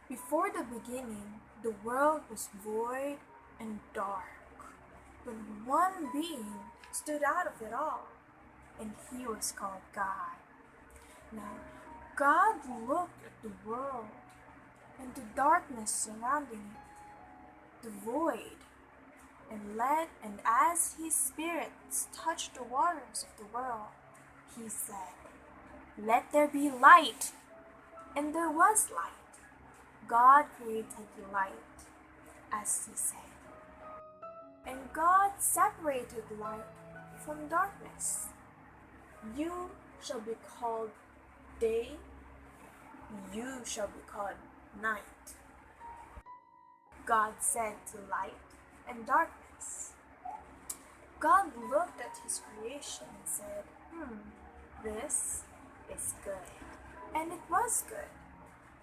Before the beginning, the world was void and dark, but one being stood out of it all, and he was called God. Now, God looked at the world and the darkness surrounding it, the void, and as his spirit touched the waters of the world, he said, "Let there be light," and there was light. God created light, as he said. And God separated light from darkness. You shall be called day, you shall be called night. God said to light and darkness. God looked at his creation and said, this is good. And it was good,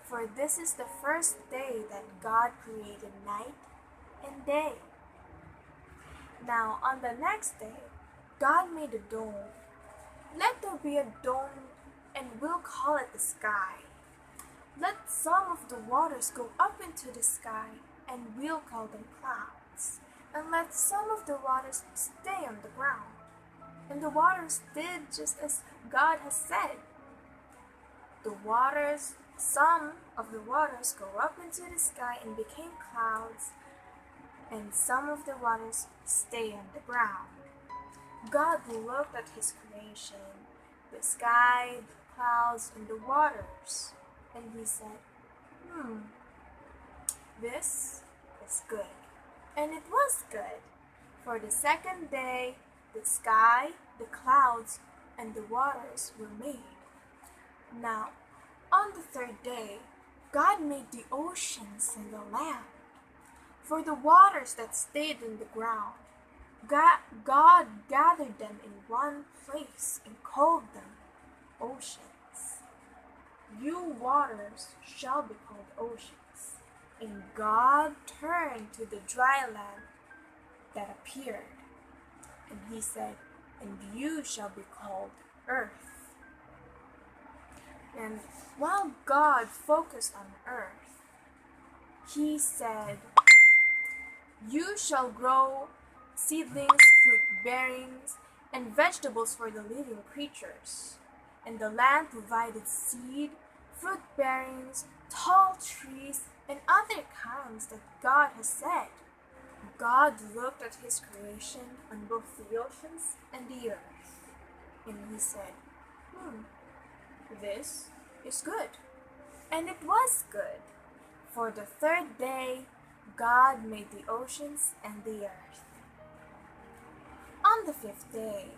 for this is the first day that God created night and day. Now on the next day, God made a dome. Let there be a dome, and we'll call it the sky. Let some of the waters go up into the sky, and we'll call them clouds. And let some of the waters stay on the ground. And the waters did just as God has said. Some of the waters go up into the sky and became clouds, and some of the waters stay on the ground. God looked at his creation, the sky, the clouds, and the waters, and he said, this is good. And it was good. For the second day, the sky, the clouds, and the waters were made. Now, on the third day, God made the oceans and the land. For the waters that stayed in the ground, God gathered them in one place and called them oceans. You waters shall be called oceans. And God turned to the dry land that appeared, and he said, and you shall be called earth. And while God focused on earth, he said, you shall grow seedlings, fruit bearings, and vegetables for the living creatures. And the land provided seed, fruit bearings, tall trees, and other kinds that God has said. God looked at his creation on both the oceans and the earth, and he said, this is good. And it was good. For the third day, God made the oceans and the earth. On the fifth day,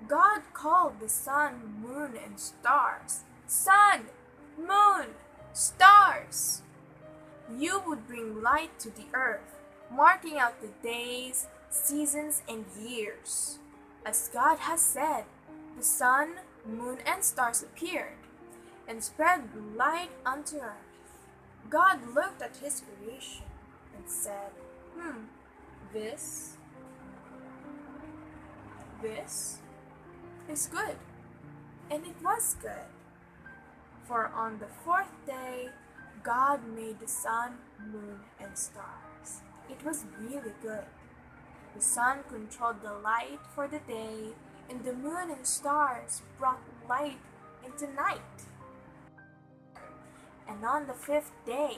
God called the sun, moon, and stars. Sun, moon, stars! You would bring light to the earth, marking out the days, seasons, and years. As God has said, the sun, moon, and stars appeared, and spread light unto earth. God looked at his creation and said, this is good. And it was good. For on the fourth day, God made the sun, moon, and stars. It was really good. The sun controlled the light for the day, and the moon and stars brought light into night. And on the fifth day,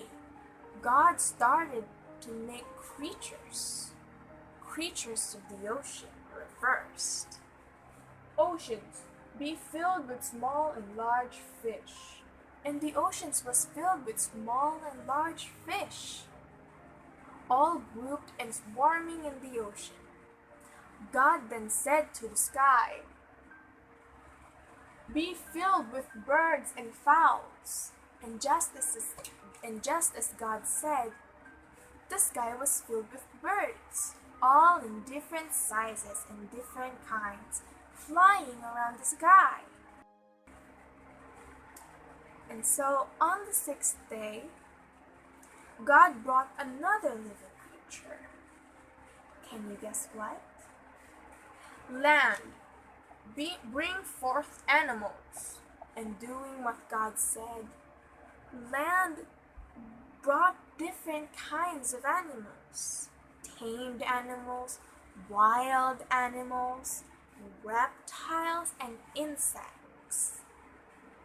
God started to make creatures. Creatures of the ocean were first. Oceans, be filled with small and large fish. And the oceans was filled with small and large fish, all grouped and swarming in the ocean. God then said to the sky, be filled with birds and fowls. And just as God said, the sky was filled with birds, all in different sizes and different kinds, flying around the sky. And so on the sixth day, God brought another living creature. Can you guess what? Land, bring forth animals. And doing what God said, land brought different kinds of animals. Tamed animals, wild animals, reptiles, and insects.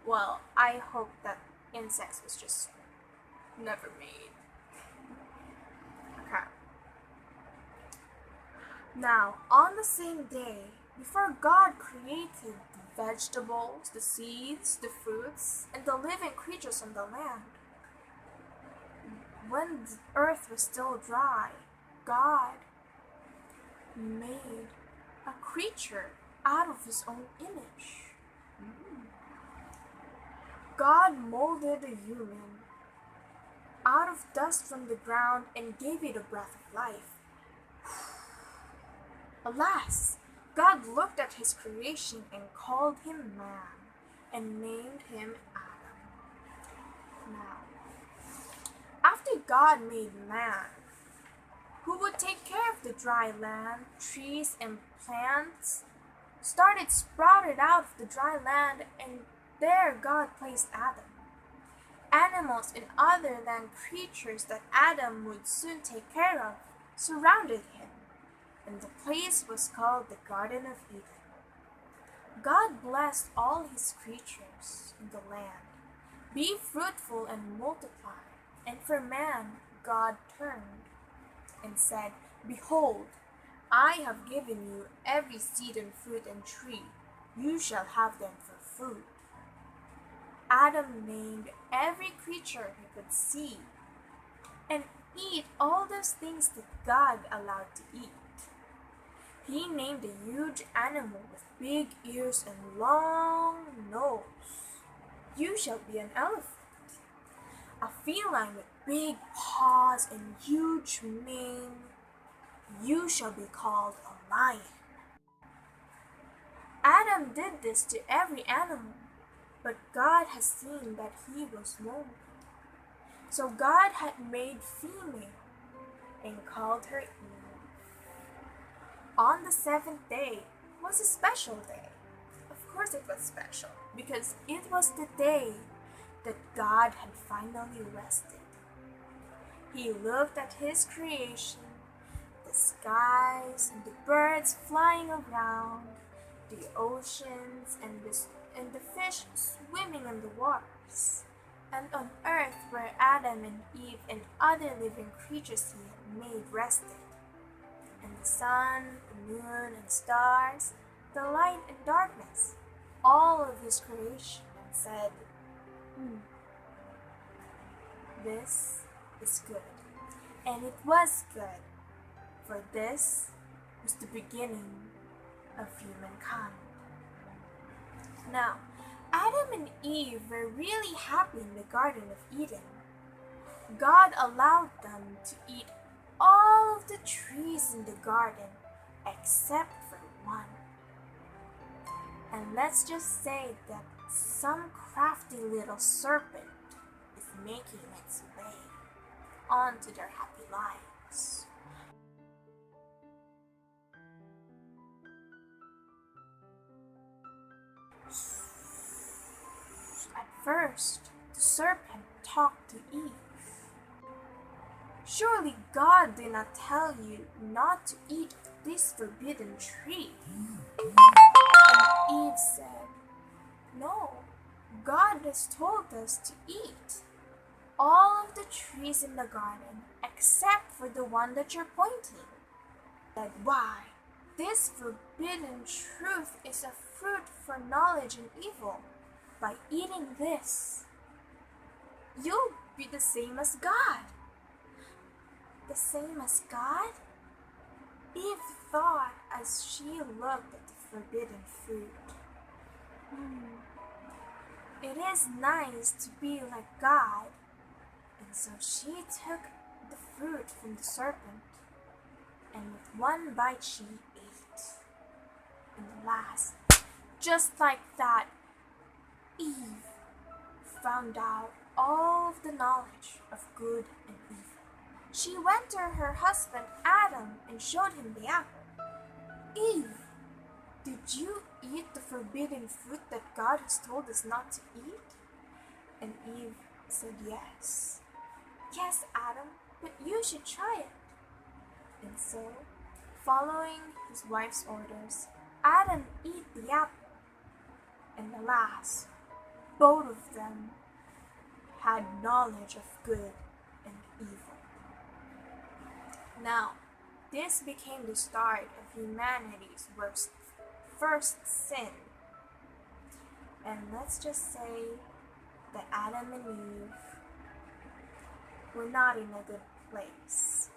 Well, I hope that insects was just never made. Okay. Now, on the same day, before God created the vegetables, the seeds, the fruits, and the living creatures on the land, when the earth was still dry, God made a creature out of his own image. God molded a human out of dust from the ground and gave it a breath of life. Alas, God looked at his creation and called him man and named him Adam. Now, after God made man, who would take care of the dry land, trees and plants started sprouted out of the dry land, and there God placed Adam. Animals and other land creatures that Adam would soon take care of surrounded him, and the place was called the Garden of Eden. God blessed all his creatures in the land. Be fruitful and multiply. And for man, God turned and said, Behold, I have given you every seed and fruit and tree. You shall have them for food. Adam named every creature he could see and eat all those things that God allowed to eat. He named a huge animal with big ears and long nose. You shall be an elephant. A feline with big paws and huge mane. You shall be called a lion. Adam did this to every animal, but God has seen that he was lonely. So God had made female and called her Eve. On the seventh day was a special day. Of course it was special, because it was the day that God had finally rested. He looked at his creation, the skies and the birds flying around, the oceans and the fish swimming in the waters, and on earth where Adam and Eve and other living creatures he had made rested, and the sun, the moon and stars, the light and darkness, all of his creation, and said, This is good. And it was good, for this was the beginning of humankind. Now, Adam and Eve were really happy in the Garden of Eden. God allowed them to eat all of the trees in the garden except for one. And let's just say that some crafty little serpent is making its way onto their happy lives. At first, the serpent talked to Eve. Surely God did not tell you not to eat this forbidden tree. And Eve said, No, God has told us to eat all of the trees in the garden except for the one that you're pointing. That why? This forbidden truth is a fruit for knowledge and evil. By eating this, you'll be the same as God. The same as God? Eve thought as she looked at the forbidden fruit. It is nice to be like God. And so she took the fruit from the serpent, and with one bite she ate. And alas, just like that, Eve found out all of the knowledge of good and evil. She went to her husband Adam and showed him the apple. Eve, did you eat the forbidden fruit that God has told us not to eat? And Eve said yes. "Yes, Adam, but you should try it." And so, following his wife's orders, Adam ate the apple, and alas, both of them had knowledge of good and evil. Now, this became the start of humanity's first sin. And let's just say that Adam and Eve were not in a good place.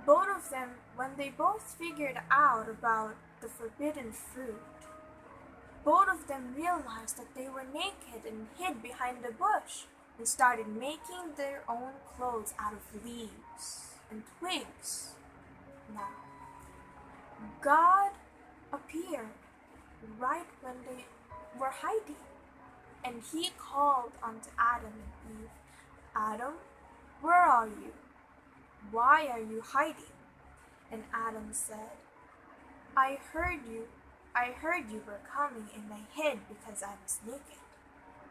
Both of them, when they both figured out about the forbidden fruit, both of them realized that they were naked and hid behind the bush and started making their own clothes out of leaves and twigs. Now, God appeared right when they were hiding, and he called unto Adam and Eve, "Adam, where are you? Why are you hiding?" And Adam said, I heard you were coming, and I hid because I was naked."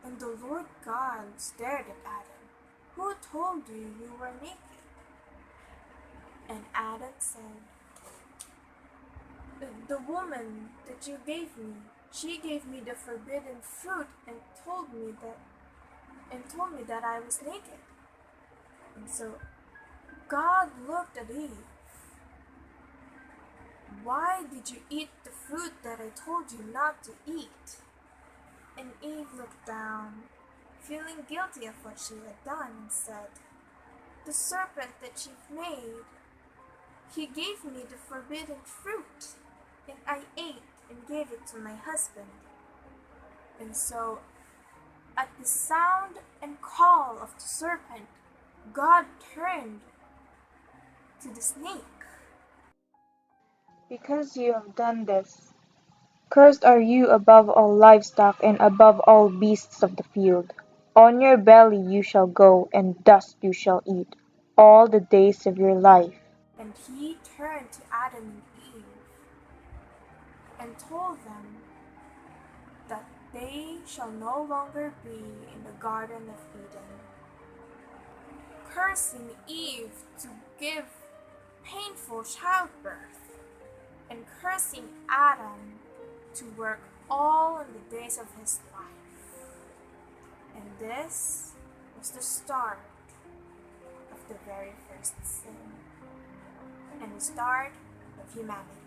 And the Lord God stared at Adam. "Who told you you were naked?" And Adam said, "The woman that you gave me, she gave me the forbidden fruit and told me that I was naked." And so God looked at Eve. "Why did you eat the fruit that I told you not to eat?" And Eve looked down, feeling guilty of what she had done, and said, "The serpent that you've made, he gave me the forbidden fruit, and I ate and gave it to my husband." And so, at the sound and call of the serpent, God turned to the snake. Because you have done this, cursed are you above all livestock and above all beasts of the field. On your belly you shall go, and dust you shall eat all the days of your life. And he turned to Adam and Eve and told them that they shall no longer be in the Garden of Eden, cursing Eve to give painful childbirth, and cursing Adam to work all in the days of his life. And this was the start of the very first sin, and the start of humanity.